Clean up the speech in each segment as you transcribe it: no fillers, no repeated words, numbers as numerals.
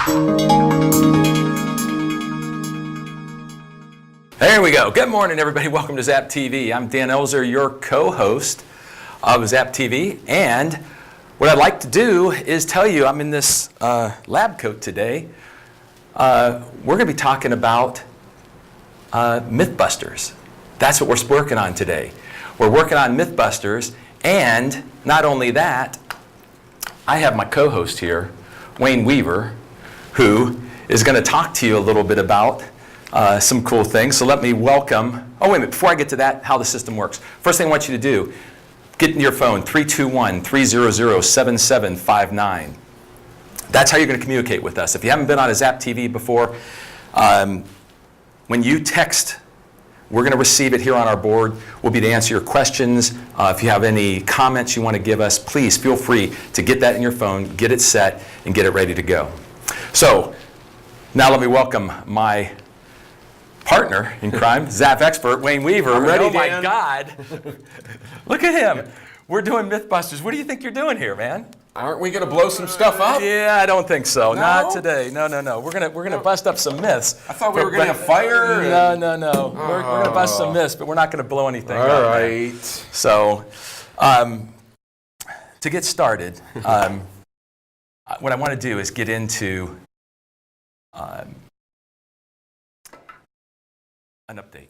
There we go. Good morning, everybody. Welcome to Zap-TV. I'm Dan Elzer, your co-host of Zap-TV. And what I'd like to do is tell you I'm in this lab coat today. We're going to be talking about Mythbusters. That's what we're working on today. We're working on Mythbusters, and not only that, I have my co-host here, Wayne Weaver, who is going to talk to you a little bit about some cool things. So let me welcome, oh wait a minute, before I get to that, how the system works. First thing I want you to do, get into your phone, 321-300-7759. That's how you're going to communicate with us. If you haven't been on a Zap-TV before, when you text, we're going to receive it here on our board. We'll be to answer your questions. If you have any comments you want to give us, please feel free to get that in your phone, get it set, and get it ready to go. So now let me welcome my partner in crime, Zap expert, Wayne Weaver. I'm ready, oh Dan. My God. Look at him. We're doing Mythbusters. What do you think you're doing here, man? Aren't we going to blow some stuff up? Yeah, I don't think so. No? Not today. No. We're gonna bust up some myths. I thought we were going to have fire. No. We're gonna bust some myths, but we're not gonna blow anything up. All right. So, to get started, what I want to do is get into an update.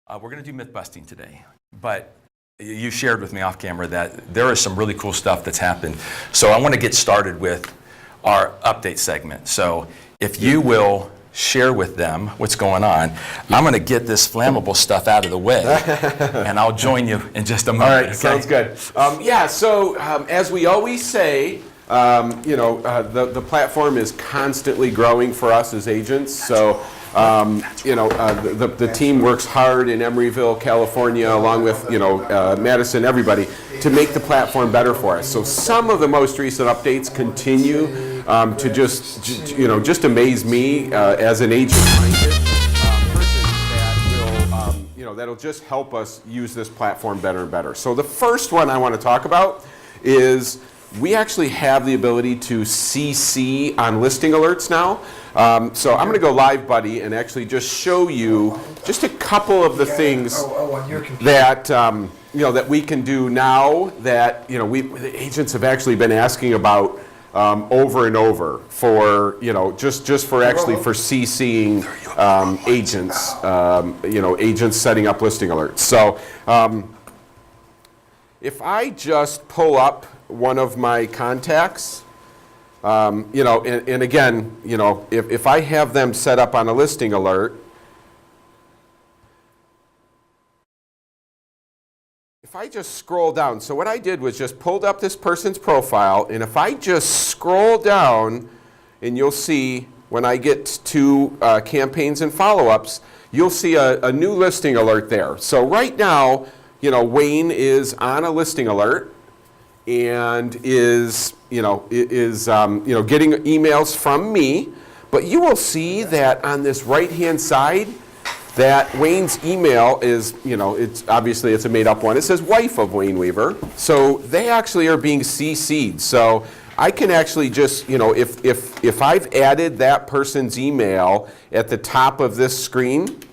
We're going to do myth busting today, but you shared with me off camera that there is some really cool stuff that's happened. So I want to get started with our update segment. So if you will share with them what's going on, I'm going to get this flammable stuff out of the way, and I'll join you in just a moment. All right, okay? sounds good. As we always say, the platform is constantly growing for us as agents. So, the team works hard in Emeryville, California, along with, Madison, everybody, to make the platform better for us. So some of the most recent updates continue to just amaze me as an agent-minded person that'll just help us use this platform better and better. So the first one I want to talk about is we actually have the ability to CC on listing alerts now. So I'm going to go live, buddy, and actually just show you just a couple of the things that that we can do now that the agents have actually been asking about over and over for just for CCing agents, agents setting up listing alerts. So if I just pull up one of my contacts, and again, if I have them set up on a listing alert, if I just scroll down, so what I did was just pulled up this person's profile, and if I just scroll down, and you'll see when I get to campaigns and follow-ups, you'll see a new listing alert there. So right now, Wayne is on a listing alert and is getting emails from me, but you will see that on this right-hand side that Wayne's email is, it's a made-up one. It says wife of Wayne Weaver. So they actually are being CC'd. So I can actually just, if I've added that person's email at the top of this screen,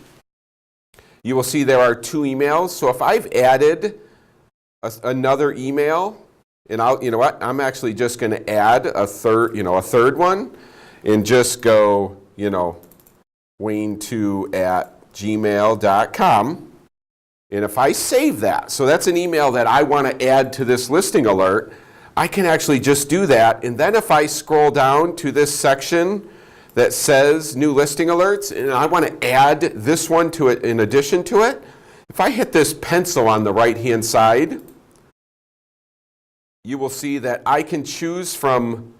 you will see there are two emails. So if I've added another email, and I'm actually just going to add a third one, and just go, Wayne2@gmail.com. And if I save that, so that's an email that I want to add to this listing alert, I can actually just do that. And then if I scroll down to this section that says new listing alerts, and I want to add this one to it in addition to it, if I hit this pencil on the right-hand side, you will see that I can choose from,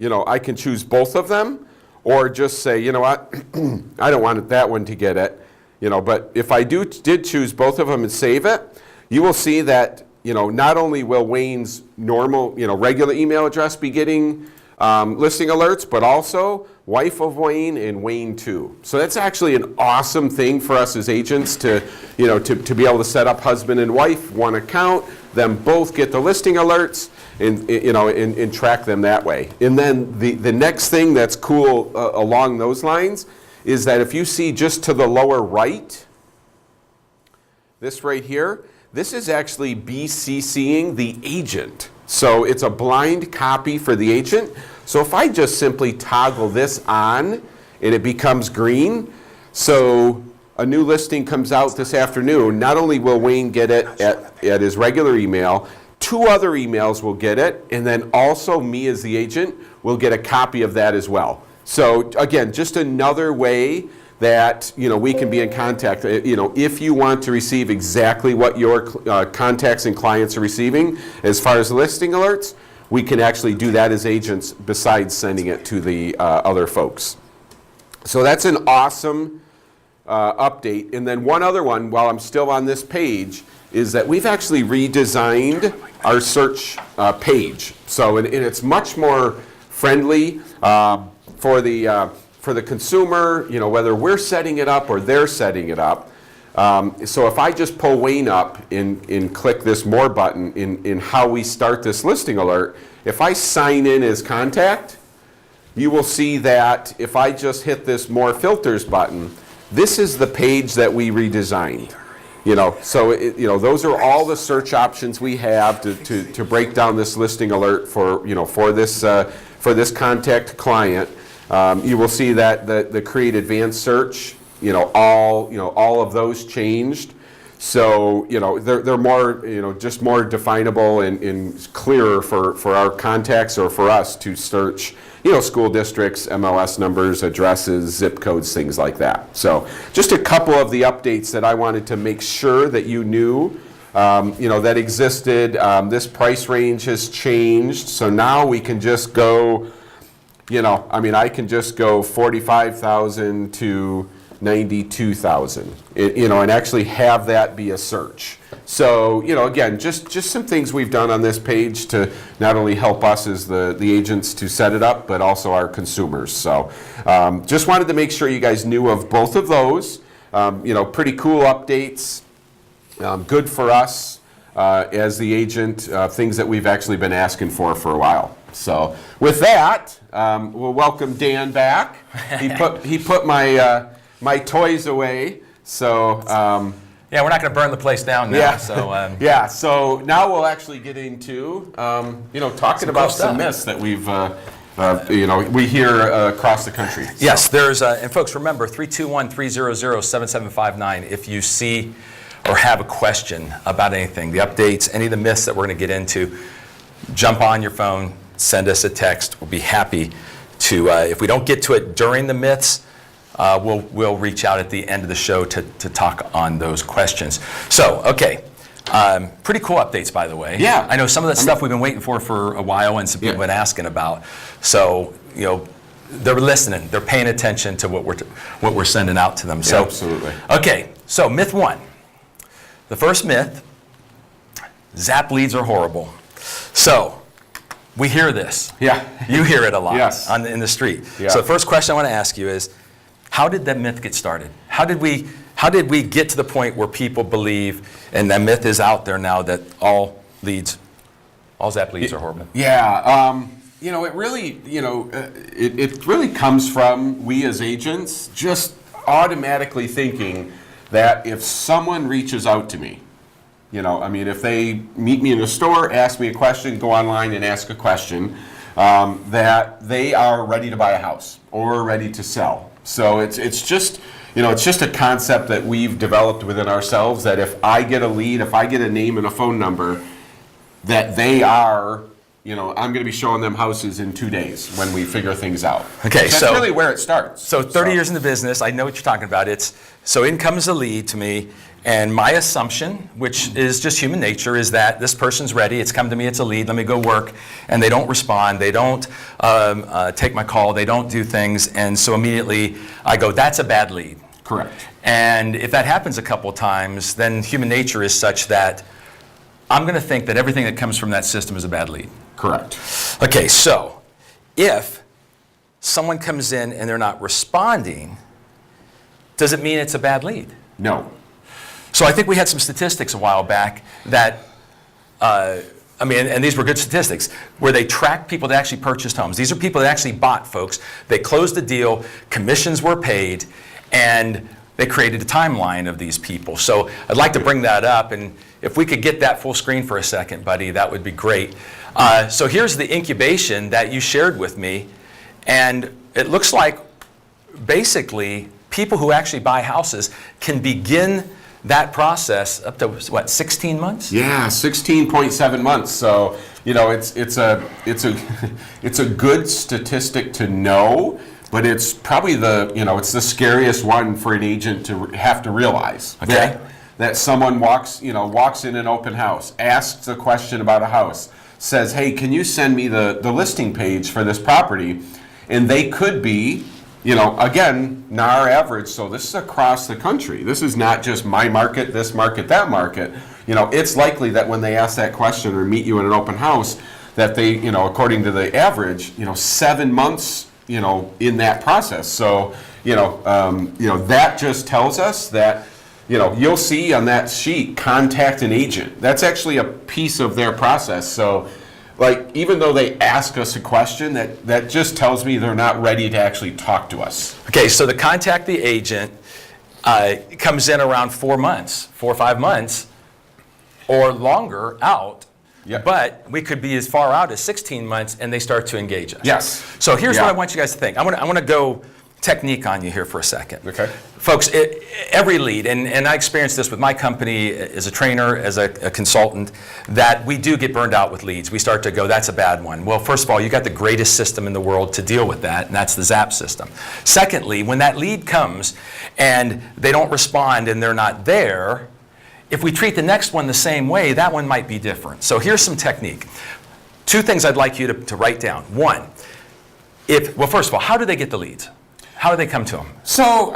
I can choose both of them, or just say, I don't want that one to get it, but if I did choose both of them and save it, you will see that, not only will Wayne's normal, regular email address be getting listing alerts, but also wife of Wayne and Wayne too. So that's actually an awesome thing for us as agents to, to be able to set up husband and wife, one account, them both get the listing alerts, and track them that way. And then the next thing that's cool along those lines is that if you see just to the lower right, this right here, this is actually BCCing the agent. So it's a blind copy for the agent. So if I just simply toggle this on and it becomes green, so a new listing comes out this afternoon, not only will Wayne get it at his regular email, 2 other emails will get it, and then also me as the agent will get a copy of that as well. So again, just another way that we can be in contact. If you want to receive exactly what your contacts and clients are receiving as far as listing alerts, we can actually do that as agents besides sending it to the other folks. So that's an awesome update. And then one other one, while I'm still on this page, is that we've actually redesigned our search page. So and it's much more friendly for the consumer, whether we're setting it up or they're setting it up. So if I just pull Wayne up and click this More button in how we start this listing alert, if I sign in as contact, you will see that if I just hit this More Filters button, this is the page that we redesigned. So those are all the search options we have to break down this listing alert for this contact client. You will see that the Create Advanced Search, all of those changed. So they're more just more definable and clearer for our contacts or for us to search school districts, MLS numbers, addresses, zip codes, things like that. So just a couple of the updates that I wanted to make sure that you knew that existed. This price range has changed, so now we can just go. I can just go 45,000 to 92,000, and actually have that be a search. So, again, just some things we've done on this page to not only help us as the agents to set it up, but also our consumers. So, just wanted to make sure you guys knew of both of those. Pretty cool updates, good for us as the agent, things that we've actually been asking for a while. So with that, we'll welcome Dan back. He put my toys away. So yeah, we're not going to burn the place down now. Yeah. So yeah. So now we'll actually get into talking about some myths that we've we hear across the country. Yes, there's and folks, remember 321-300-7759 if you see or have a question about anything, the updates, any of the myths that we're going to get into. Jump on your phone. Send us a text. We'll be happy to, if we don't get to it during the myths, we'll reach out at the end of the show to talk on those questions. So, okay, pretty cool updates, by the way. Yeah. I know some of the stuff we've been waiting for a while and some people have been asking about. So, they're listening. They're paying attention to what we're sending out to them. So, yeah, absolutely. Okay, so myth 1. The first myth, Zap leads are horrible. So, we hear this. Yeah. You hear it a lot. Yes. In the street. Yeah. So the first question I want to ask you is, how did that myth get started? How did we get to the point where people believe, and that myth is out there now, that all Zap leads are horrible? Yeah. It really, it really comes from we as agents just automatically thinking that if someone reaches out to me, if they meet me in the store, ask me a question, go online and ask a question, that they are ready to buy a house or ready to sell. So it's just, it's just a concept that we've developed within ourselves that if I get a lead, if I get a name and a phone number, that they are, I'm going to be showing them houses in 2 days when we figure things out. Okay, That's really where it starts. So 30 years in the business, I know what you're talking about. So in comes a lead to me, and my assumption, which is just human nature, is that this person's ready. It's come to me, it's a lead, let me go work. And they don't respond, they don't take my call, they don't do things. And so immediately I go, that's a bad lead. Correct. And if that happens a couple of times, then human nature is such that I'm going to think that everything that comes from that system is a bad lead. Correct. Okay, so if someone comes in and they're not responding, does it mean it's a bad lead? No. So I think we had some statistics a while back that, and these were good statistics, where they tracked people that actually purchased homes. These are people that actually bought, folks. They closed the deal, commissions were paid, and they created a timeline of these people. So I'd like to bring that up, and if we could get that full screen for a second, buddy, that would be great. So here's the incubation that you shared with me, and it looks like basically people who actually buy houses can begin that process up to, what, 16 months? Yeah, 16.7 months. So, it's a good statistic to know, but it's probably it's the scariest one for an agent to have to realize. Okay. That someone walks in an open house, asks a question about a house, says, "Hey, can you send me the listing page for this property?" And they could be, again, NAR average, so this is across the country. This is not just my market, this market, that market. It's likely that when they ask that question or meet you in an open house, that they, according to the average, 7 months, in that process. So, that just tells us that, you'll see on that sheet, contact an agent. That's actually a piece of their process. So, even though they ask us a question, that just tells me they're not ready to actually talk to us. Okay, so the contact the agent comes in around 4 months, 4 or 5 months, or longer out. Yep. But we could be as far out as 16 months, and they start to engage us. Yes. So here's what I want you guys to think. I want to go technique on you here for a second. Okay. Folks, every lead, and I experienced this with my company as a trainer, as a consultant, that we do get burned out with leads. We start to go, that's a bad one. Well, first of all, you got the greatest system in the world to deal with that, and that's the Zap system. Secondly, when that lead comes and they don't respond and they're not there, if we treat the next one the same way, that one might be different. So here's some technique. 2 things I'd like you to write down. 1, first of all, how do they get the leads? How do they come to them? So,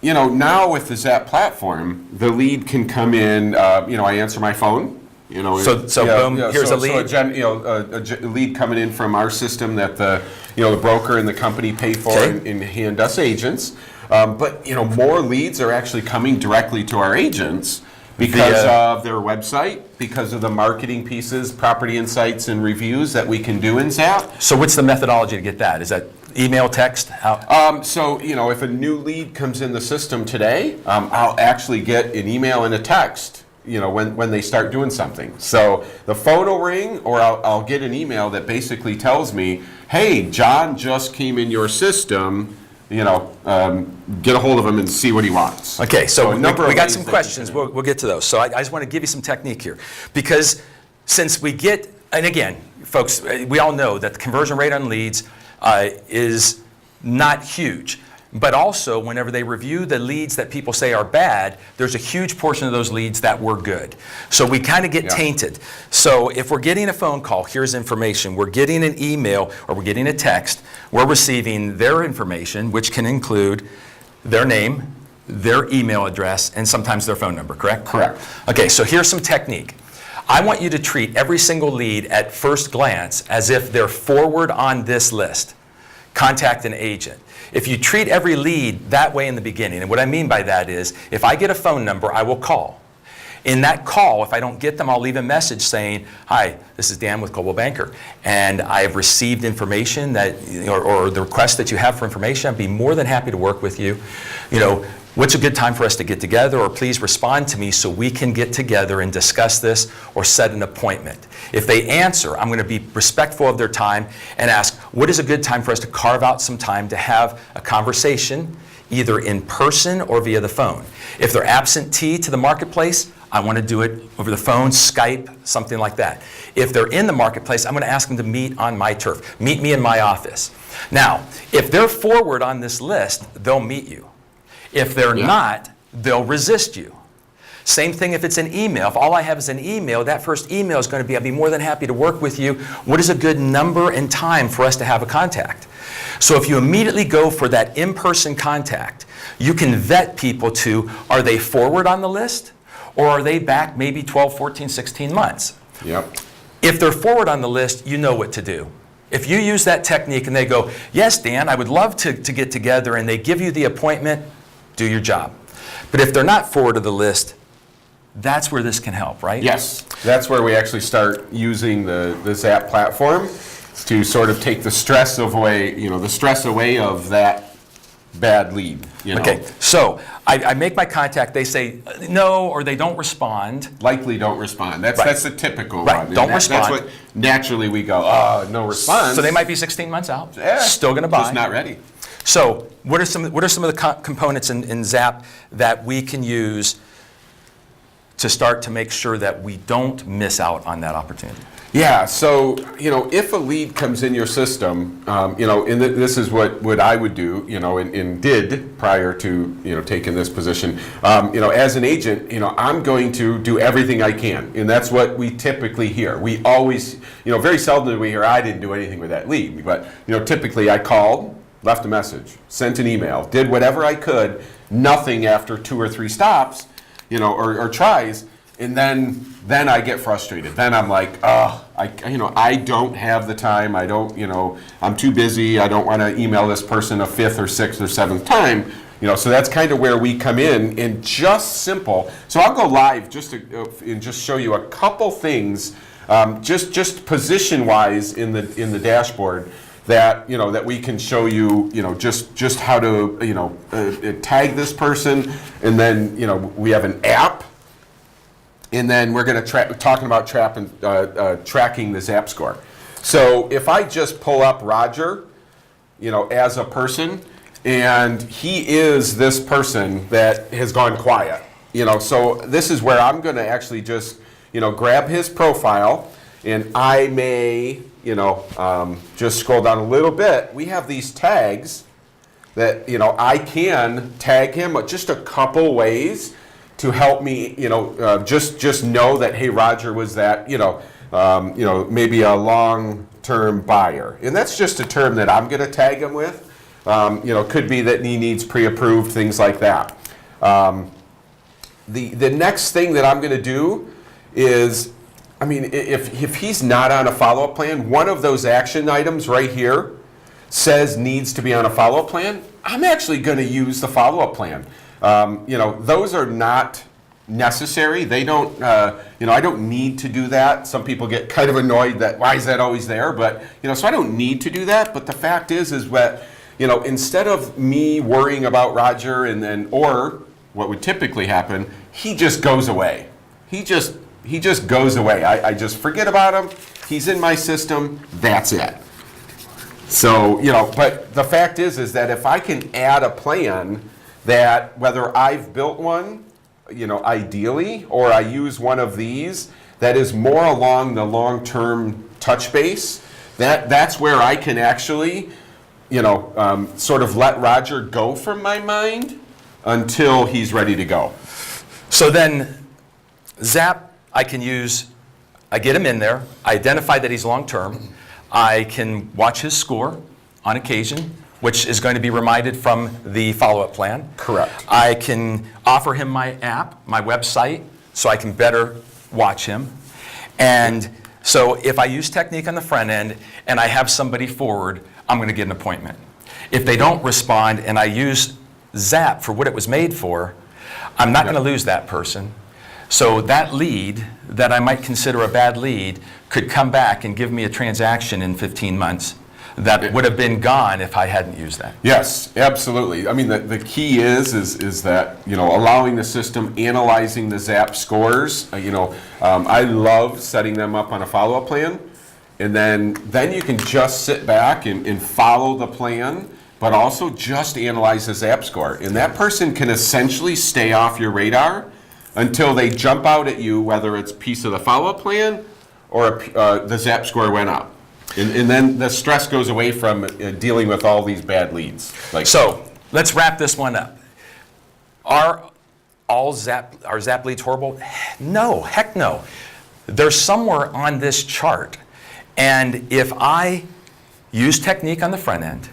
now with the Zap platform, the lead can come in, I answer my phone. Boom, here's a lead. A lead coming in from our system that the broker and the company pay for and hand us agents. But, more leads are actually coming directly to our agents because of their website, because of the marketing pieces, property insights, and reviews that we can do in Zap. So what's the methodology to get that? Is that email, text? If a new lead comes in the system today, I'll actually get an email and a text, when they start doing something. So the phone will ring, or I'll get an email that basically tells me, "Hey, John just came in your system, get a hold of him and see what he wants." Okay, so we got some that questions. We'll get to those. So I just want to give you some technique here. Because since we get, and again, folks, we all know that the conversion rate on leads is not huge. But also, whenever they review the leads that people say are bad, there's a huge portion of those leads that were good. So we kind of get tainted. So if we're getting a phone call, here's information. We're getting an email or we're getting a text. We're receiving their information, which can include their name, their email address, and sometimes their phone number, correct? Correct. Okay, so here's some technique. I want you to treat every single lead at first glance as if they're forward on this list. Contact an agent. If you treat every lead that way in the beginning, and what I mean by that is, if I get a phone number, I will call. In that call, if I don't get them, I'll leave a message saying, "Hi, this is Dan with Coldwell Banker, and I have received information that, or the request that you have for information. I'd be more than happy to work with you. What's a good time for us to get together, or please respond to me so we can get together and discuss this or set an appointment." If they answer, I'm going to be respectful of their time and ask, what is a good time for us to carve out some time to have a conversation, either in person or via the phone. If they're absentee to the marketplace, I want to do it over the phone, Skype, something like that. If they're in the marketplace, I'm going to ask them to meet on my turf. Meet me in my office. Now, if they're forward on this list, they'll meet you. If they're not, they'll resist you. Same thing if it's an email. If all I have is an email, that first email is going to be, I'd be more than happy to work with you. What is a good number and time for us to have a contact? So if you immediately go for that in-person contact, you can vet people to, are they forward on the list? Or are they back maybe 12, 14, 16 months? Yep. If they're forward on the list, you know what to do. If you use that technique and they go, yes, Dan, I would love to get together, and they give you the appointment, do your job. But if they're not forward of the list, that's where this can help, right? Yes, that's where we actually start using the Zap platform to sort of take the stress away, the stress away of that bad lead. Okay, so I make my contact, they say no, or they don't respond. Likely don't respond. That's the typical Right. one. Don't respond. That's what naturally we go, no response. So they might be 16 months out, Yeah, still going to buy. just not ready. So what are some of the components in Zap that we can use to start to make sure that we don't miss out on that opportunity? Yeah, so, if a lead comes in your system, and this is what I would do, and did prior to, taking this position, as an agent, I'm going to do everything I can, and that's what we typically hear. We always, very seldom do we hear, I didn't do anything with that lead, but, typically I called, left a message, sent an email, did whatever I could, nothing after 2 or 3 stops, or tries, and then I get frustrated. Then I'm like, I don't have the time. I don't, I'm too busy. I don't want to email this person a 5th or 6th or 7th time. So that's kind of where we come in, and just simple. So I'll go live just and just show you a couple things, just position-wise in the dashboard that that we can show you, just how to tag this person, and then we have an app. And then we're going to talking about tracking the Zap score. So if I just pull up Roger, as a person, and he is this person that has gone quiet, so this is where I'm going to actually just, grab his profile, and I may, just scroll down a little bit. We have these tags that, I can tag him just a couple ways to help me, just know that, hey, Roger was that, maybe a long-term buyer. And that's just a term that I'm going to tag him with. Could be that he needs pre-approved, things like that. The next thing that I'm going to do is, if he's not on a follow-up plan, one of those action items right here says needs to be on a follow-up plan, I'm actually going to use the follow-up plan. Those are not necessary. They don't, I don't need to do that. Some people get kind of annoyed that, why is that always there? But, so I don't need to do that. But the fact is that, instead of me worrying about Roger or what would typically happen, he just goes away. He just goes away. I just forget about him. He's in my system. That's it. So, but the fact is that if I can add a plan that whether I've built one, ideally, or I use one of these that is more along the long-term touch base, that's where I can actually, sort of let Roger go from my mind until he's ready to go. So then, Zap, I can use, I get him in there, I identify that he's long-term, I can watch his score on occasion, which is going to be reminded from the follow-up plan. Correct. I can offer him my app, my website, so I can better watch him. And so if I use technique on the front end and I have somebody forward, I'm going to get an appointment. If they don't respond and I use Zap for what it was made for, I'm not going to lose that person. So that lead that I might consider a bad lead could come back and give me a transaction in 15 months that would have been gone if I hadn't used that. Yes, absolutely. The key is that, allowing the system, analyzing the Zap scores, I love setting them up on a follow-up plan, and then you can just sit back and follow the plan, but also just analyze the Zap score. And that person can essentially stay off your radar until they jump out at you, whether it's a piece of the follow-up plan or the Zap score went up. And then the stress goes away from dealing with all these bad leads. So let's wrap this one up. Are all Zap leads horrible? No, heck no. They're somewhere on this chart. And if I use technique on the front end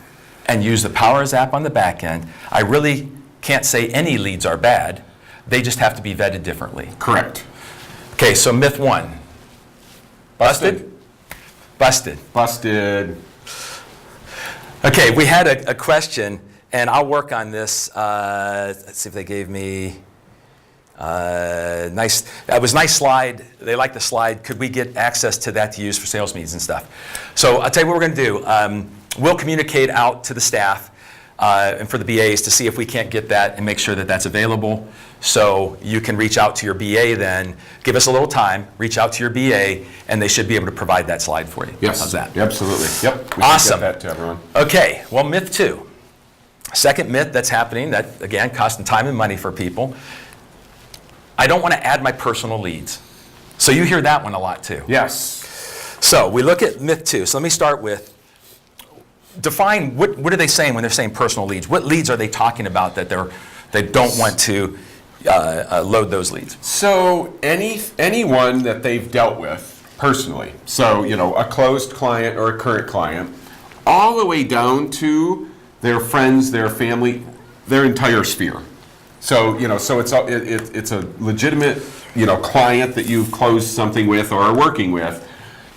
and use the power of Zap on the back end, I really can't say any leads are bad. They just have to be vetted differently. Correct. Okay, so myth 1. Busted? Busted. Busted. Okay, we had a question, and I'll work on this. Let's see if they gave me nice. That was a nice slide. They like the slide. Could we get access to that to use for sales meetings and stuff? So I'll tell you what we're going to do. We'll communicate out to the staff and for the BAs to see if we can't get that and make sure that that's available. So you can reach out to your BA then, give us a little time, reach out to your BA, and they should be able to provide that slide for you. Yes. How's that? Absolutely. Yep. We Awesome. can get that to everyone. Okay, well, myth 2. Second myth that's happening that, again, costing time and money for people. I don't want to add my personal leads. So you hear that one a lot too. Yes. So we look at myth 2. So let me start with, define what are they saying when they're saying personal leads? What leads are they talking about that they don't want to load those leads? So anyone that they've dealt with personally, so a closed client or a current client, all the way down to their friends, their family, their entire sphere. So so it's a legitimate client that you've closed something with or are working with,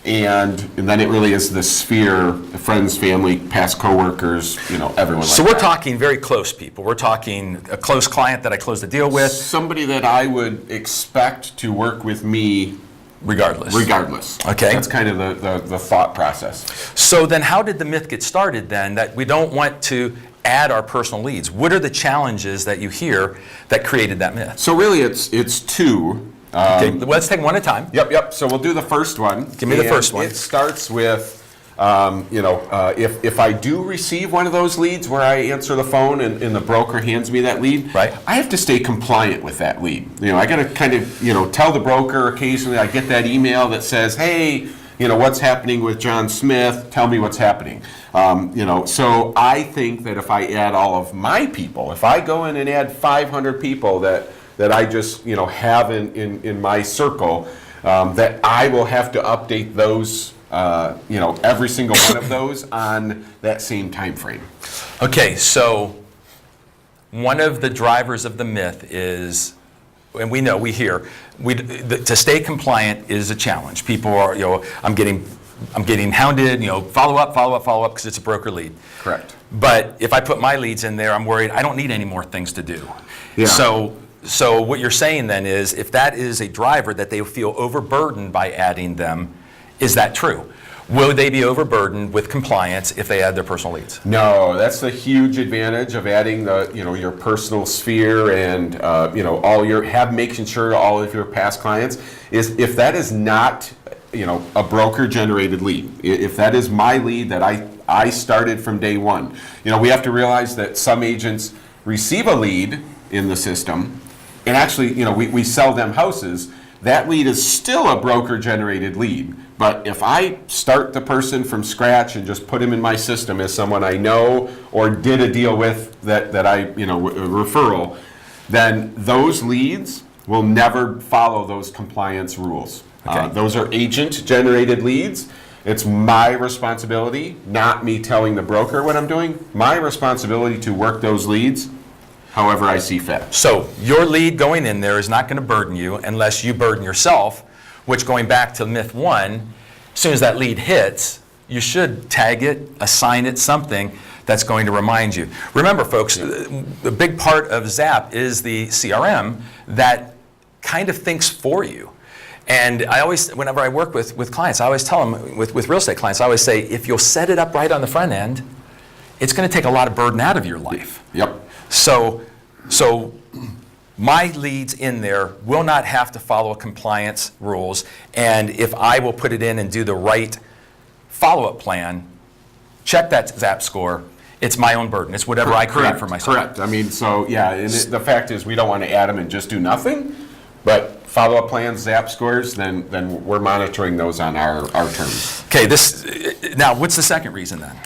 and then it really is the sphere, the friends, family, past coworkers, everyone. So like we're that. talking very close people. We're talking a close client that I closed a deal with. Somebody that I would expect to work with me Regardless. Okay. That's kind of the thought process. So then how did the myth get started then that we don't want to add our personal leads? What are the challenges that you hear that created that myth? So really it's two. Okay, let's take one at a time. Yep. So we'll do the first one. Give me the first one. It starts with, if I do receive one of those leads where I answer the phone and the broker hands me that lead, right, I have to stay compliant with that lead. I got to kind of, tell the broker occasionally. I get that email that says, hey, what's happening with John Smith? Tell me what's happening. So I think that if I add all of my people, if I go in and add 500 people that I just have in my circle, that I will have to update those every single one of those on that same time frame. Okay, so one of the drivers of the myth is, and we hear to stay compliant is a challenge. People are I'm getting hounded, follow up because it's a broker lead. Correct. But if I put my leads in there, I'm worried I don't need any more things to do. Yeah. So what you're saying then is, if that is a driver that they feel overburdened by adding them, is that true? Will they be overburdened with compliance if they add their personal leads? No, that's the huge advantage of adding the your personal sphere and making sure all of your past clients is if that is not a broker generated lead, if that is my lead that I started from day one. We have to realize that some agents receive a lead in the system, and actually, we sell them houses. That lead is still a broker-generated lead. But if I start the person from scratch and just put him in my system as someone I know or did a deal with that I, a referral, then those leads will never follow those compliance rules. Okay. Those are agent-generated leads. It's my responsibility, not me telling the broker what I'm doing, my responsibility to work those leads however I see fit. So your lead going in there is not going to burden you unless you burden yourself, which, going back to myth 1, as soon as that lead hits, you should tag it, assign it something that's going to remind you. Remember, folks, the big part of Zap is the CRM that kind of thinks for you. And I always, whenever I work with clients, I always tell them, with real estate clients, I always say, if you'll set it up right on the front end, it's going to take a lot of burden out of your life. Yep. So my leads in there will not have to follow compliance rules, and if I will put it in and do the right follow-up plan, check that Zap score, it's my own burden. It's whatever I create for myself. Correct. I mean, the fact is we don't want to add them and just do nothing, but follow-up plans, Zap scores, then we're monitoring those on our terms. Okay, now what's the second reason then?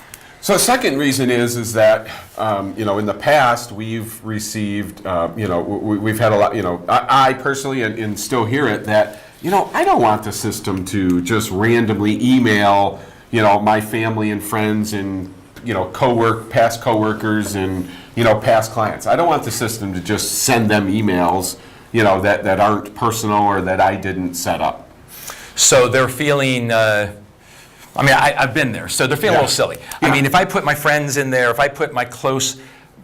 So the second reason is that, in the past, we've received, we've had a lot, I personally, and still hear it, that, I don't want the system to just randomly email, my family and friends and, past coworkers and, past clients. I don't want the system to just send them emails, that aren't personal or that I didn't set up. So they're feeling I mean, I've been there, so they're feeling a little silly. I mean, if I put my friends in there, if I put my close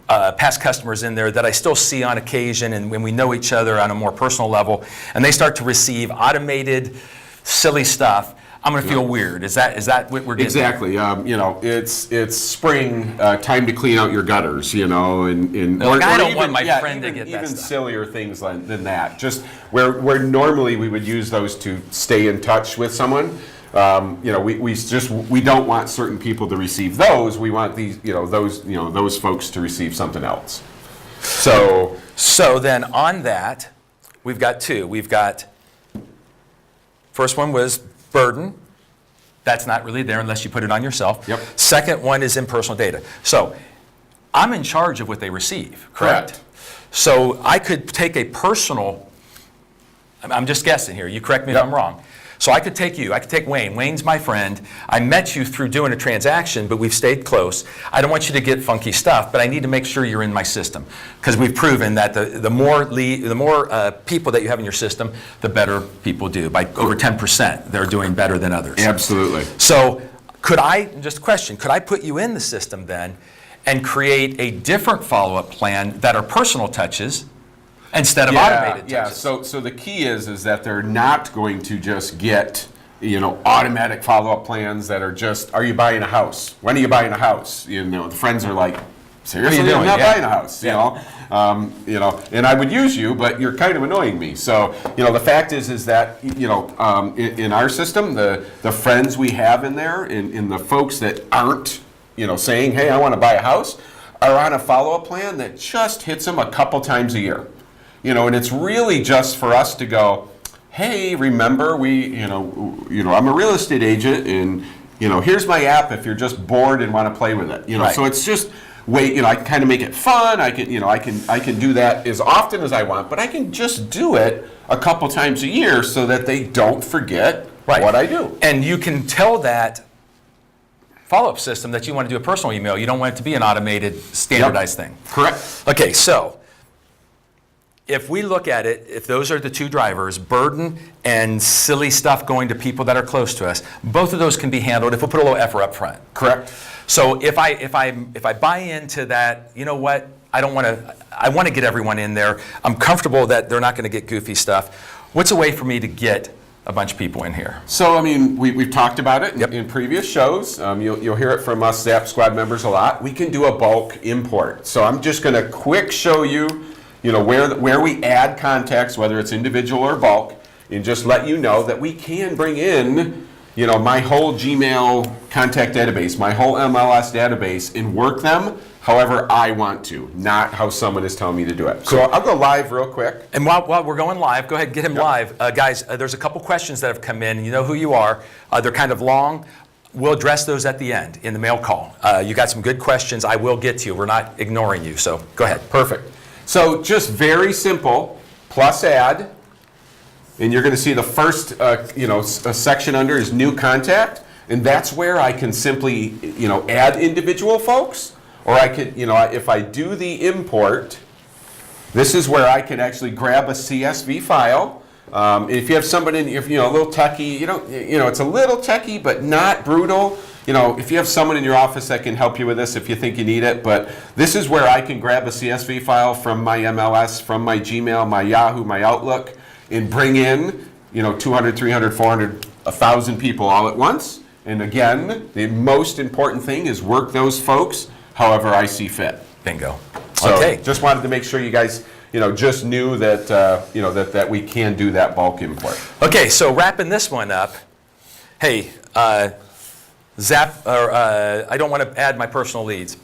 past customers in there that I still see on occasion and when we know each other on a more personal level, and they start to receive automated, silly stuff, I'm going to feel weird. Is that what we're getting? Exactly. You know, it's spring, time to clean out your gutters. You know, Like, I don't want my friend to get that even stuff. sillier things than that. Just where normally we would use those to stay in touch with someone. You know, we don't want certain people to receive those. We want those folks to receive something else. So then on that, we've got two. We've got, first one was burden. That's not really there unless you put it on yourself. Yep. Second one is impersonal data. So I'm in charge of what they receive, correct? So I could take a personal, I'm just guessing here, you correct me if I'm wrong. So I could take you, I could take Wayne. Wayne's my friend. I met you through doing a transaction, but we've stayed close. I don't want you to get funky stuff, but I need to make sure you're in my system. Because we've proven that the more people that you have in your system, the better people do. By over 10%, they're doing better than others. absolutely. So just a question, could I put you in the system then and create a different follow-up plan that are personal touches instead of automated touches? Yeah, so the key is that they're not going to just get, you know, automatic follow-up plans that are just, are you buying a house? When are you buying a house? You know, the friends are like, seriously, doing? I'm not Yeah. buying a house, you know, and I would use you, but you're kind of annoying me. So, you know, the fact is that, you know, in our system, the friends we have in there, in the folks that aren't, you know, saying, hey, I want to buy a house, are on a follow-up plan that just hits them a couple times a year. You know, and it's really just for us to go, hey, remember you know, I'm a real estate agent, and you know, here's my app if you're just bored and want to play with it. You know, Right. so it's just you know, I kind of make it fun. I can do that as often as I want, but I can just do it a couple times a year so that they don't forget what I do. And you can tell that follow-up system that you want to do a personal email. You don't want it to be an automated, standardized thing. Correct. Okay, so if we look at it, if those are the two drivers, burden and silly stuff going to people that are close to us, both of those can be handled if we put a little effort up front. Correct. So if I buy into that, you know what, I want to get everyone in there. I'm comfortable that they're not going to get goofy stuff. What's a way for me to get a bunch of people in here? So, I mean, we've talked about it in previous shows. You'll hear it from us Zap Squad members a lot. We can do a bulk import. So I'm just going to quick show you, you know, where we add contacts, whether it's individual or bulk, and just let you know that we can bring in, you know, my whole Gmail contact database, my whole MLS database, and work them however I want to, not how someone is telling me to do it. So I'll go live real quick. And while we're going live, go ahead and get him live. Guys, there's a couple questions that have come in. You know who you are. They're kind of long. We'll address those at the end in the mail call. You got some good questions. I will get to you. We're not ignoring you, so go ahead. Perfect. So just very simple, plus add, and you're going to see the first, you know, section under is new contact, and that's where I can simply, you know, add individual folks, or I could, you know, if I do the import, this is where I can actually grab a CSV file. If you have somebody, if you know, a little techie, you know, it's a little techie, but not brutal. You know, if you have someone in your office that can help you with this if you think you need it, but this is where I can grab a CSV file from my MLS, from my Gmail, my Yahoo, my Outlook, and bring in, you know, 200, 300, 400, 1,000 people all at once. And again, the most important thing is work those folks however I see fit. Bingo. So Okay. just wanted to make sure you guys, you know, just knew that, you know, that we can do that bulk import. Okay, so wrapping this one up, hey, I don't want to add my personal leads.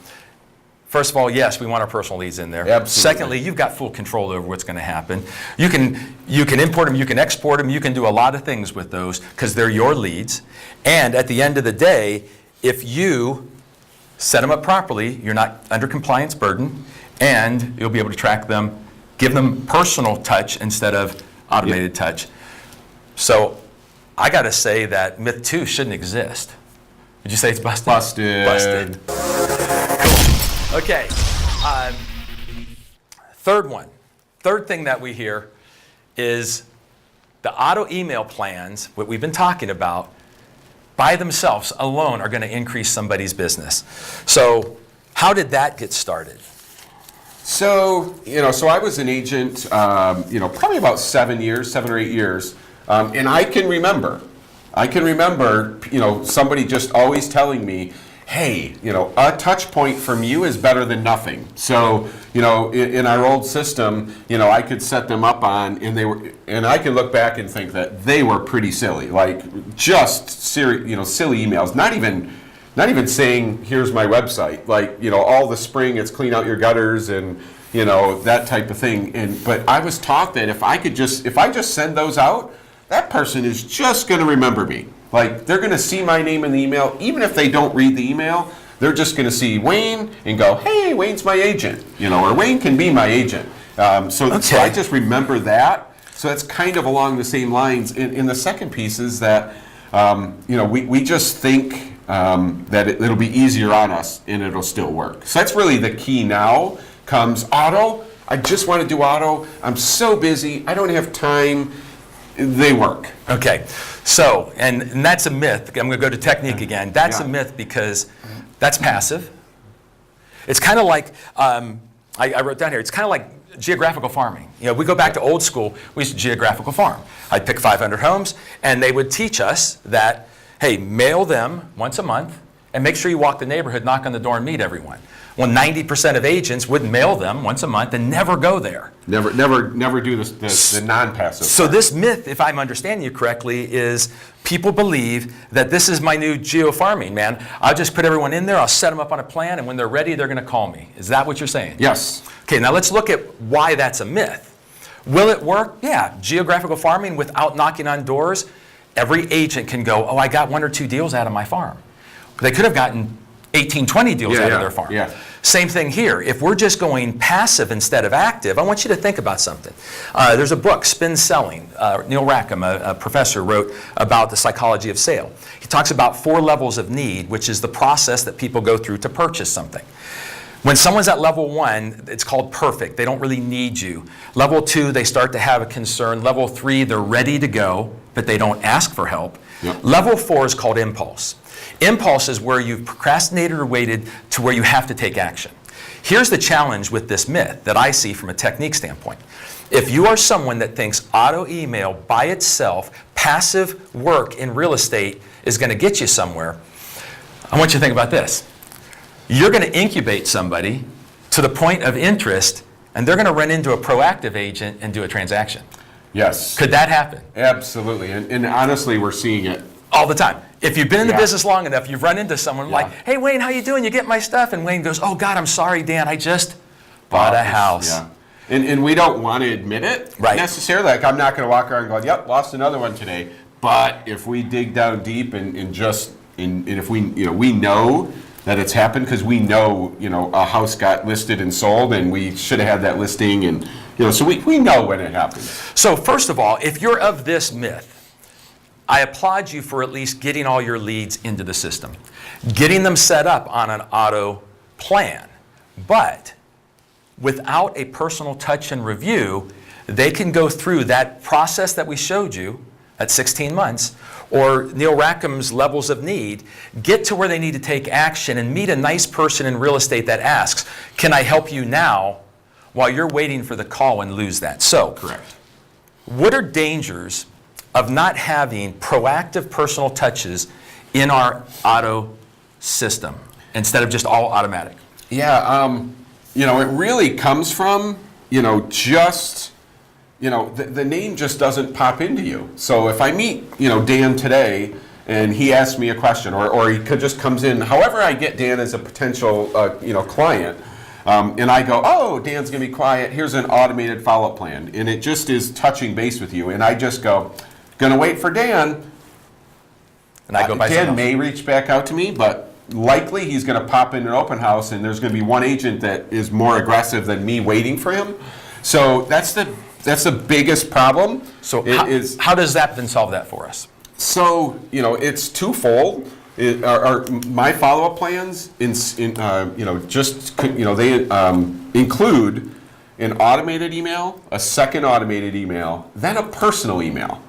First of all, yes, we want our personal leads in there. Absolutely. Secondly, you've got full control over what's going to happen. You can import them, you can export them, you can do a lot of things with those because they're your leads. And at the end of the day, if you set them up properly, you're not under compliance burden, and you'll be able to track them, give them personal touch instead of automated touch. So I got to say that myth 2 shouldn't exist. Would you say it's busted? Busted. Cool. Okay. Third thing that we hear is the auto email plans, what we've been talking about, by themselves alone are going to increase somebody's business. So how did that get started? So, so I was an agent, probably about 7 or 8 years. And I can remember, somebody just always telling me, hey, a touch point from you is better than nothing. So, in our old system, I could set them up on, and I can look back and think that they were pretty silly, like just silly emails, not even saying, here's my website, like, all the spring, it's clean out your gutters and, that type of thing. But I was taught that if I just send those out, that person is just going to remember me. Like, they're going to see my name in the email. Even if they don't read the email, they're just going to see Wayne and go, hey, Wayne's my agent, or Wayne can be my agent. So I just remember that. So that's kind of along the same lines. In the second piece is that, we just think that it'll be easier on us and it'll still work. So that's really the key now comes auto. I just want to do auto. I'm so busy. I don't have time. They work. Okay, so, and that's a myth. I'm going to go to technique again. That's a myth because that's passive. It's kind of like, I wrote down here, it's kind of like geographical farming. We go back to old school, we used to geographical farm. I'd pick 500 homes, and they would teach us that, hey, mail them once a month, and make sure you walk the neighborhood, knock on the door, and meet everyone. Well, 90% of agents would mail them once a month and never go there. Never do the non-passive. So this myth, if I'm understanding you correctly, is people believe that this is my new geo-farming, man. I'll just put everyone in there, I'll set them up on a plan, and when they're ready, they're going to call me. Is that what you're saying? Yes. Okay, now let's look at why that's a myth. Will it work? Yeah, geographical farming without knocking on doors. Every agent can go, oh, I got 1 or 2 deals out of my farm. They could have gotten 18, 20 deals out of their farm. Yeah. Same thing here. If we're just going passive instead of active, I want you to think about something. There's a book, Spin Selling. Neil Rackham, a professor, wrote about the psychology of sale. He talks about 4 levels of need, which is the process that people go through to purchase something. When someone's at level 1, it's called perfect. They don't really need you. Level 2, they start to have a concern. Level 3, they're ready to go, but they don't ask for help. Yep. Level 4 is called impulse. Impulse is where you've procrastinated or waited to where you have to take action. Here's the challenge with this myth that I see from a technique standpoint. If you are someone that thinks auto email by itself, passive work in real estate is going to get you somewhere, I want you to think about this. You're going to incubate somebody to the point of interest, and they're going to run into a proactive agent and do a transaction. Yes. Could that happen? Absolutely. And honestly, we're seeing it all the time. If you've been in the business long enough, you've run into someone like, hey, Wayne, how you doing? You get my stuff? And Wayne goes, oh, God, I'm sorry, Dan. I just bought a house. Yeah. And we don't want to admit it necessarily. Like, I'm not going to walk around going, yep, lost another one today. But if we dig down deep and if we, we know that it's happened because we know, a house got listed and sold and we should have had that listing and, so we know when it happens. So first of all, if you're of this myth, I applaud you for at least getting all your leads into the system, getting them set up on an auto plan. But without a personal touch and review, they can go through that process that we showed you at 16 months, or Neil Rackham's levels of need, get to where they need to take action and meet a nice person in real estate that asks, can I help you now, while you're waiting for the call and lose that. So, correct. What are dangers of not having proactive personal touches in our auto system instead of just all automatic? Yeah, it really comes from, just, the name just doesn't pop into you. So if I meet, Dan today and he asks me a question or he just comes in, however I get Dan as a potential, client, and I go, oh, Dan's going to be quiet. Here's an automated follow-up plan. And it just is touching base with you. And I just go, going to wait for Dan. And I go by Dan may reach back out to me, but likely he's going to pop in an open house and there's going to be one agent that is more aggressive than me waiting for him. So that's the biggest problem. So how does that then solve that for us? So, it's twofold. My follow-up plans, they include an automated email, a second automated email, then a personal email.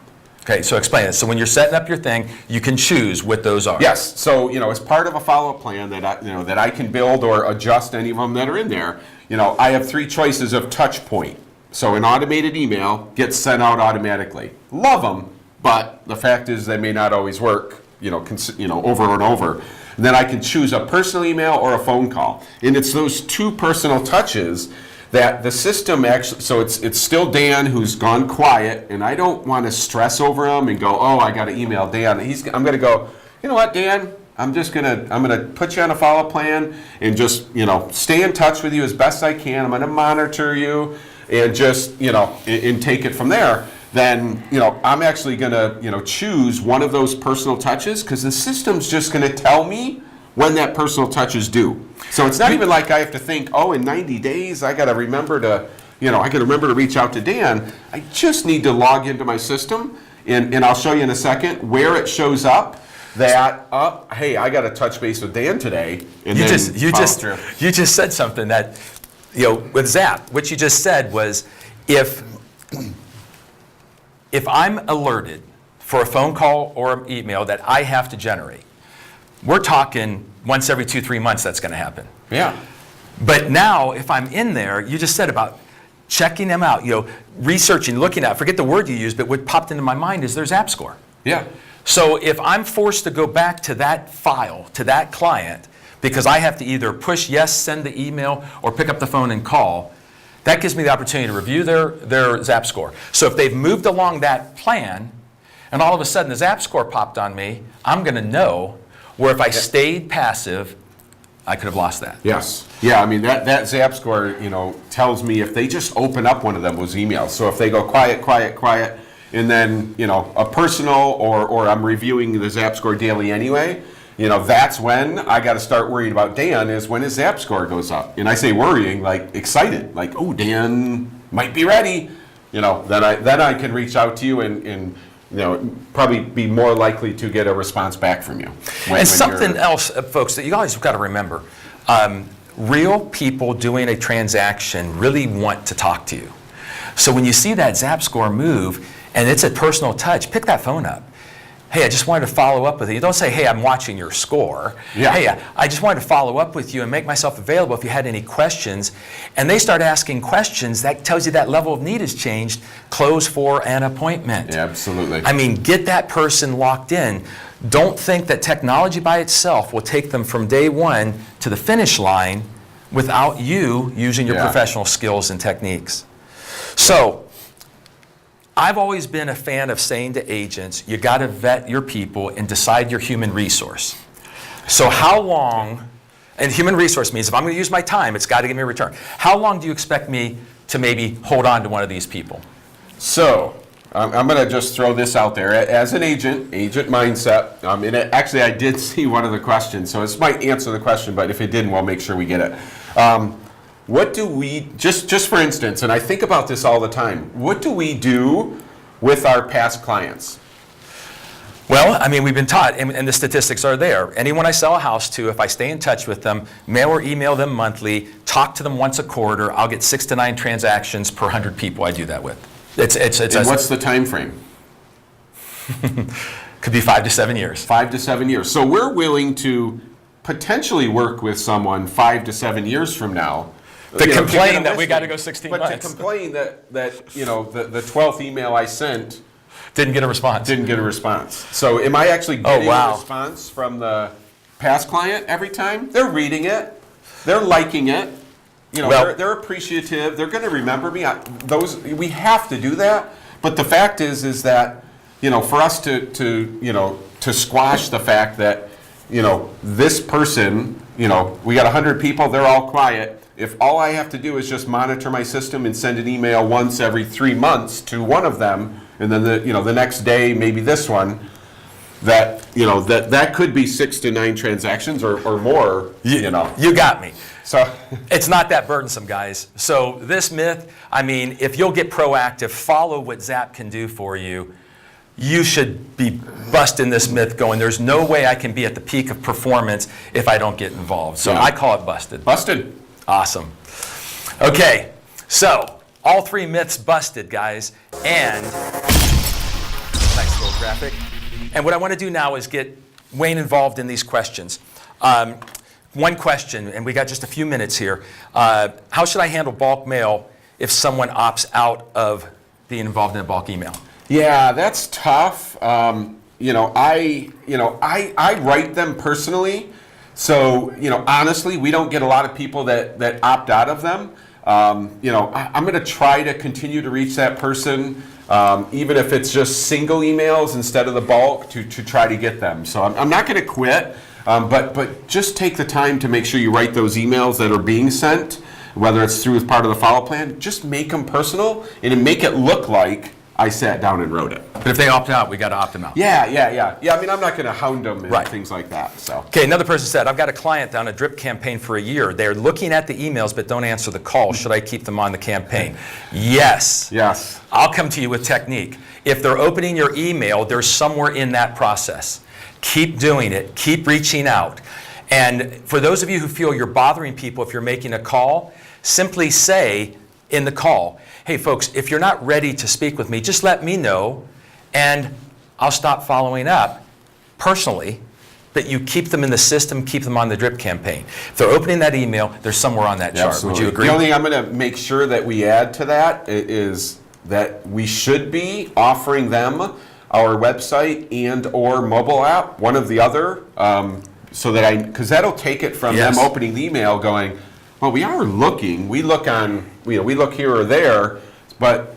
Okay, so explain it. So when you're setting up your thing, you can choose what those are. Yes. So, as part of a follow-up plan that I can build or adjust any of them that are in there, I have 3 choices of touch point. So an automated email gets sent out automatically. Love them, but the fact is they may not always work, over and over. And then I can choose a personal email or a phone call. And it's those 2 personal touches that the system actually, so it's still Dan who's gone quiet, and I don't want to stress over him and go, oh, I got to email Dan. I'm going to go, you know what, Dan? I'm gonna put you on a follow-up plan and just, stay in touch with you as best I can. I'm gonna monitor you and just, and take it from there. Then, I'm actually gonna, choose one of those personal touches, because the system's just gonna tell me when that personal touch is due. So it's not even like I have to think, oh, in 90 days I gotta remember to, reach out to Dan. I just need to log into my system, and I'll show you in a second where it shows up that, hey, I got to touch base with Dan today. And you just said something that, with Zap, what you just said was, if I'm alerted for a phone call or an email that I have to generate, we're talking once every 2-3 months that's going to happen. Yeah. But now, if I'm in there, you just said about checking them out, researching, looking at, forget the word you used, but what popped into my mind is their Zap score. Yeah. So if I'm forced to go back to that file, to that client, because I have to either push yes, send the email, or pick up the phone and call, that gives me the opportunity to review their Zap score. So if they've moved along that plan, and all of a sudden the Zap score popped on me, I'm going to know where if I stayed passive, I could have lost that. Yes. Yeah, I mean, that Zap score, tells me if they just open up one of those emails. So if they go quiet, quiet, quiet, and then, a personal or I'm reviewing the Zap score daily anyway, that's when I got to start worrying about Dan, is when his Zap score goes up. And I say worrying, like excited, like, oh, Dan might be ready. Then I can reach out to you and probably be more likely to get a response back from you. And something else, folks, that you guys have got to remember, real people doing a transaction really want to talk to you. So when you see that Zap score move, and it's a personal touch, pick that phone up. Hey, I just wanted to follow up with you. Don't say, hey, I'm watching your score. Yeah. Hey, I just wanted to follow up with you and make myself available if you had any questions. And they start asking questions, that tells you that level of need has changed. Close for an appointment. Yeah, absolutely. I mean, get that person locked in. Don't think that technology by itself will take them from day one to the finish line without you using your professional skills and techniques. So, I've always been a fan of saying to agents, you got to vet your people and decide your human resource. So how long, and human resource means if I'm going to use my time, it's got to give me a return. How long do you expect me to maybe hold on to one of these people? So, I'm going to just throw this out there. As an agent mindset, and actually I did see one of the questions, so this might answer the question, but if it didn't, we'll make sure we get it. What do we, just for instance, and I think about this all the time, what do we do with our past clients? Well, I mean, we've been taught, and the statistics are there. Anyone I sell a house to, if I stay in touch with them, mail or email them monthly, talk to them once a quarter, I'll get 6 to 9 transactions per 100 people I do that with. And what's the time frame? Could be 5 to 7 years. 5 to 7 years. So we're willing to potentially work with someone 5 to 7 years from now. To complain that we got to go 16 months. But to complain that the 12th email I sent didn't get a response. So am I actually getting a response from the past client every time? They're reading it. They're liking it. They're appreciative. They're going to remember me. We have to do that. But the fact is that, for us to squash the fact that, this person, we got 100 people, they're all quiet. If all I have to do is just monitor my system and send an email once every 3 months to one of them, and then the next day maybe this one, that could be 6 to 9 transactions or more. You got me. So it's not that burdensome, guys. So this myth, I mean, if you'll get proactive, follow what Zap can do for you, you should be busting this myth going, there's no way I can be at the peak of performance if I don't get involved. So I call it busted. Busted. Awesome. Okay, so all 3 myths busted, guys. And next traffic. And what I want to do now is get Wayne involved in these questions. One question, and we got just a few minutes here. How should I handle bulk mail if someone opts out of being involved in a bulk email? Yeah, that's tough. I write them personally. So, honestly, we don't get a lot of people that opt out of them. I'm going to try to continue to reach that person, even if it's just single emails instead of the bulk, to try to get them. So I'm not going to quit, but just take the time to make sure you write those emails that are being sent, whether it's through as part of the follow plan. Just make them personal and make it look like I sat down and wrote it. But if they opt out, we got to opt them out. Yeah. I mean, I'm not going to hound them and Right. things like that. So. Okay, another person said, I've got a client on a drip campaign for a year. They're looking at the emails but don't answer the call. Should I keep them on the campaign? Yes. Yes. I'll come to you with technique. If they're opening your email, they're somewhere in that process. Keep doing it. Keep reaching out. And for those of you who feel you're bothering people if you're making a call, simply say in the call, hey folks, if you're not ready to speak with me, just let me know and I'll stop following up personally, but you keep them in the system, keep them on the drip campaign. If they're opening that email, they're somewhere on that chart. Absolutely. Would you agree? The only thing I'm going to make sure that we add to that is that we should be offering them our website and or mobile app, one of the other, so that because that'll take it from Yes. them opening the email going, well, we are looking. We look on, we look here or there, but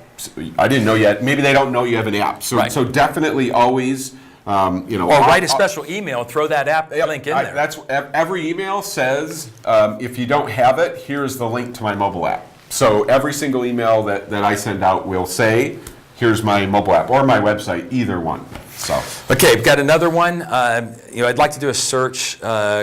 I didn't know yet. Maybe they don't know you have an app. So, Right. so definitely always, Or write a special email, throw that app link in there. That's every email says, if you don't have it, here's the link to my mobile app. So every single email that I send out will say, here's my mobile app or my website, either one. So. Okay, we've got another one. I'd like to do a search,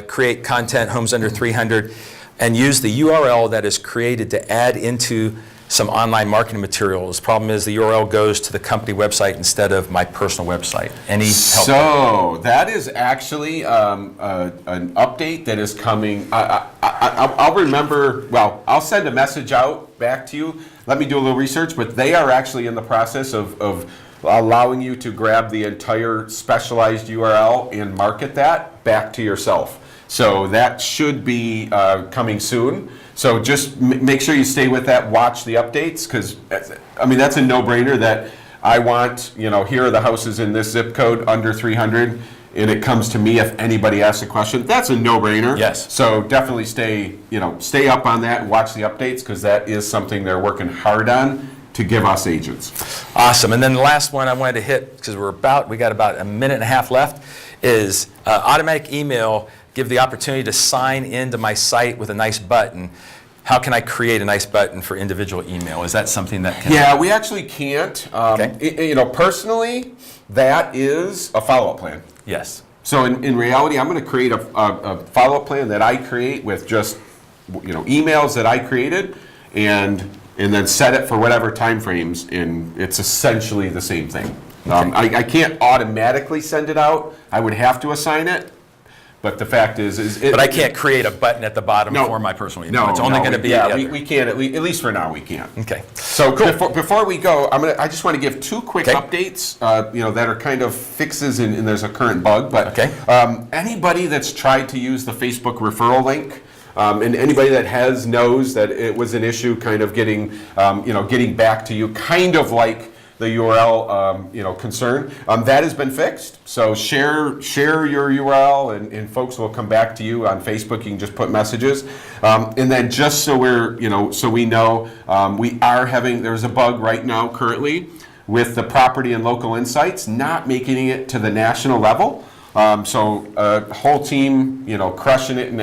create content, homes under 300, and use the URL that is created to add into some online marketing materials. Problem is the URL goes to the company website instead of my personal website. Any help? So that is actually an update that is coming. I'll remember, well, I'll send a message out back to you. Let me do a little research, but they are actually in the process of allowing you to grab the entire specialized URL and market that back to yourself. So that should be coming soon. So just make sure you stay with that, watch the updates, because, I mean, that's a no-brainer that I want, here are the houses in this zip code under 300, and it comes to me if anybody asks a question. That's a no-brainer. Yes. So definitely stay up on that and watch the updates, because that is something they're working hard on to give us agents. Awesome. And then the last one I wanted to hit, because we got about a minute and a half left, is automatic email. Give the opportunity to sign into my site with a nice button. How can I create a nice button for individual email? Is that something that can... Yeah, we actually can't. Okay. Personally, that is a follow-up plan. Yes. So in reality, I'm going to create a follow-up plan that I create with just emails that I created, and then set it for whatever time frames, and it's essentially the same thing. I can't automatically send it out. I would have to assign it. But the fact is But I can't create a button at the bottom for my personal email. It's only going to be yeah, the other. we can't, at least for now, we can't. Okay. So before we go, I just want to give two quick Okay. updates, that are kind of fixes, and there's a current bug. But Okay. Anybody that's tried to use the Facebook referral link, and anybody that knows that it was an issue, kind of getting back to you, kind of like the URL, concern, that has been fixed. So share your URL, and folks will come back to you on Facebook. You can just put messages, and then just so we know, we are having. There's a bug right now currently with the property and local insights not making it to the national level. So whole team, crushing it in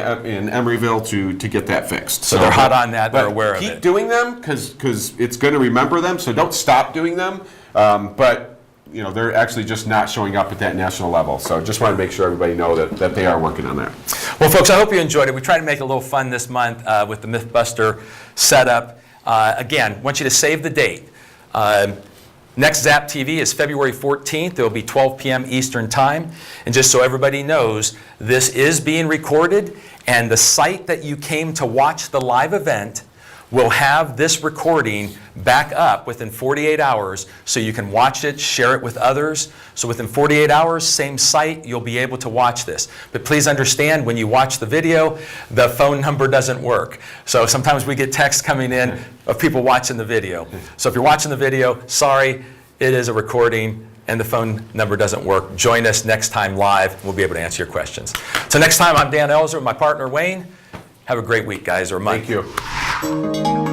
Emeryville to get that fixed. So they're hot on that. They're aware of it. Keep doing them because it's going to remember them. So don't stop doing them. But they're actually just not showing up at that national level. So just want to make sure everybody know that they are working on that. Well, folks, I hope you enjoyed it. We tried to make it a little fun this month with the Mythbuster setup. Again, want you to save the date. Next Zap-TV is February 14th. It will be 12 p.m. Eastern Time. And just so everybody knows, this is being recorded, and the site that you came to watch the live event We'll have this recording back up within 48 hours so you can watch it, share it with others. So within 48 hours, same site, you'll be able to watch this. But please understand, when you watch the video, the phone number doesn't work. So sometimes we get texts coming in of people watching the video. So if you're watching the video, sorry, it is a recording and the phone number doesn't work. Join us next time live. We'll be able to answer your questions. So next time, I'm Dan Elzer with my partner Wayne. Have a great week, guys, or month. Thank you.